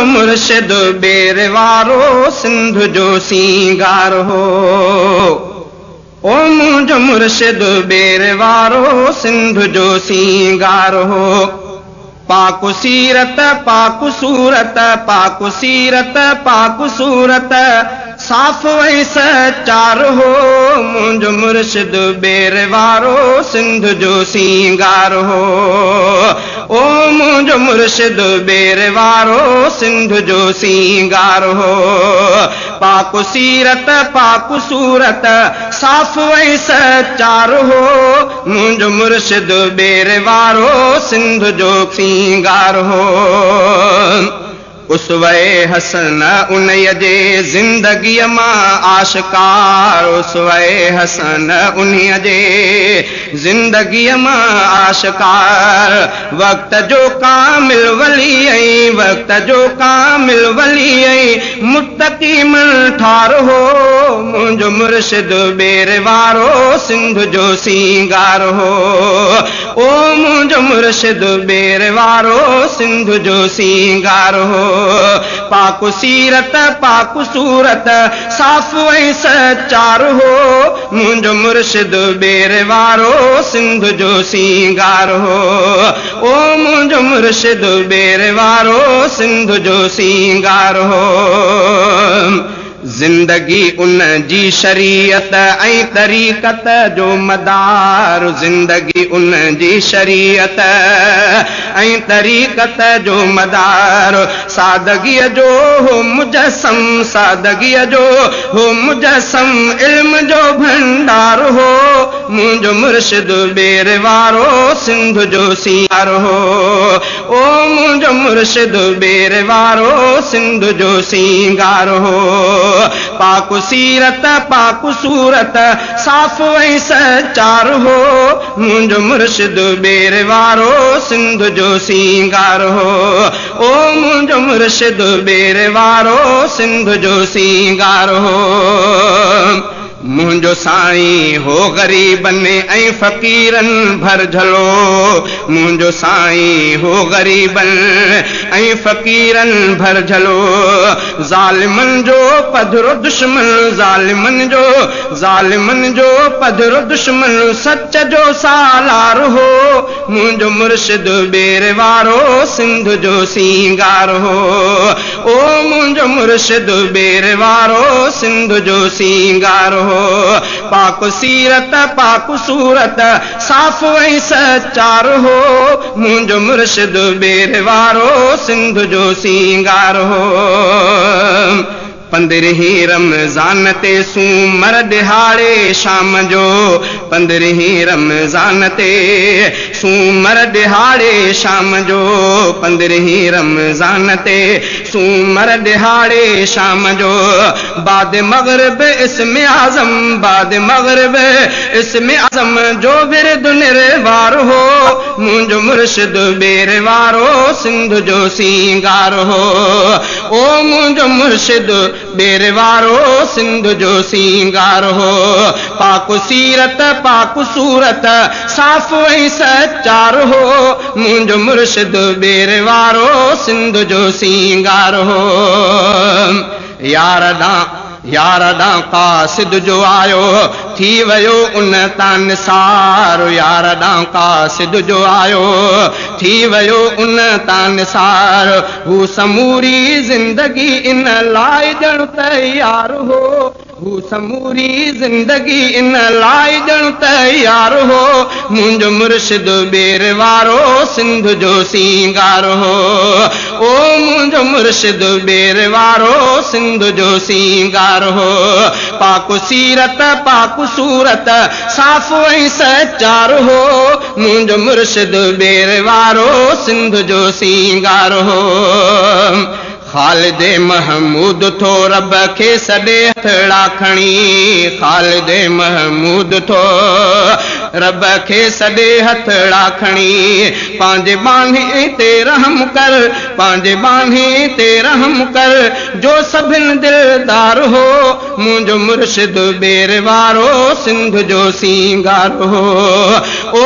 मुर्शिद बेर वारो सिंध जो सींगार हो। ओ मुंहिंजो मुर्शिद बेर वारो सिंध जो सींगार हो। पाक सीरत पाक सूरत पाक सीरत पाक सूरत साफ़ वही सचार हो। मुंहिंजो मुर्शिद बेर वारो सिंध जो सींगार हो। ओ मुंहिंजो मुर्शिद बेर वारो सिंध जो सींगार हो। पाक सीरत पाक सूरत साफ़ वही सचार हो। मुंहिंजो मुर्शिद बेर वारो सिंध जो सींगार हो। उसवे हसन उन्हीअ जे ज़िंदगीअ मां आशिकार। उसवे हसन उन्हीअ जे ज़िंदगीअ मां आशिकार। वक़्त जो कामिल वली ऐं वक़्त जो कामिल वली ऐं मुत्तकी मन ठार हो। मुंहिंजो मुर्शिद बेर वारो सिंध जो सींगार हो। ओ मुंहिंजो मुर्शिद बेर वारो सिंध जो सींगार हो। पाक सीरत पाक सूरत साफ़ वही सचार हो। मुंहिंजो मुर्शिद बेर वारो सिंध जो सींगार हो। ओ मुंहिंजो मुर्शिद बेर वारो सिंध जो सींगार हो। जिंदगी उन जी शरीयत ऐं तरीक़त जो मदार। जिंदगी उन जी शरीयत ऐं तरीक़त जो मदार। सादगीअ जो हो मुजस्सम सादगीअ जो हो मुजस्सम इल्म जो भंडार हो। मुंहिंजो मुर्शिद बेर वारो सिंध जो सींगार हो। ओ मुंहिंजो मुर्शिद बेर वारो सिंध जो सींगार हो। पाक सीरत पाक सूरत साफ़ वही सचार हो। मुंहिंजो मुर्शिद बेर वारो सिंध जो सींगार हो। ओ मुंहिंजो मुर्शिद बेर वारो सिंध जो सींगार हो। मुंहिंजो साईं हो ग़रीबनि ऐं फ़क़ीरनि भरझलो। मुंहिंजो साईं हो ग़रीबनि ऐं फ़क़ीरनि भरझलो। ज़ालिमनि जो पधरो दुश्मन ज़ालिमनि जो पधरो दुश्मन सच जो सालार हो। मुंहिंजो मुर्शिद बेर वारो सिंध जो सींगार हो। ओ मुंहिंजो मुर्शिद बेर वारो सिंध जो सींगार हो। पाक सीरत पाक सूरत साफ़ वही सचार हो। मुंहिंजो मुर्शिद बेर वारो सिंध जो सींगार हो। 15 रमज़ान ते सूमर दिहाड़े शाम जो। 15 रमज़ान ते सूमर दिहाड़े शाम जो। 15 रमज़ान ते सूमर दिहाड़े शाम जो। बाद मग़रिब इस्म आज़म बाद मग़रिब इस्म आज़म जो विर्द निर्वार हो। मुंहिंजो मुर्शिद बेर वारो सिंध जो सींगार हो। ओ मुंहिंजो मुर्शिद बेर वारो सिंध जो सींगार हो। पाक सीरत पाक सूरत साफ़ वही सचार हो। मुंहिंजो मुर्शिद बेर वारो सिंध जो सींगार हो। यार ॾां क़ासिद जो आयो थी वियो उन तां निसार। यार ॾां क़ासिद जो आयो थी वियो उन तां निसार। हू समूरी ज़िंदगी इन लाइ ॼण तयार हो। हू समूरी ज़िंदगी इन लाइ ॼण तयार हो। मुंहिंजो मुर्शिद बेर वारो सिंध जो सींगार हो। ओ मुंहिंजो मुर्शिद बेर वारो सिंध जो सींगार हो। पाक सीरत पाक सूरत साफ़ वही सचार हो। मुंहिंजो मुर्शिद बेर वारो सिंध जो सींगार हो। ख़ालिद महमूद थो रब खे सॾे हथड़ा खणी। ख़ालिद महमूद थो रब खे सॾे हथड़ा खणी। पंहिंजे बानी ते रहम कर पंहिंजे बानी ते रहम कर जो सभिनि दिलदार हो। मुंहिंजो मुर्शिद बेर वारो सिंध जो सींगार हो। ओ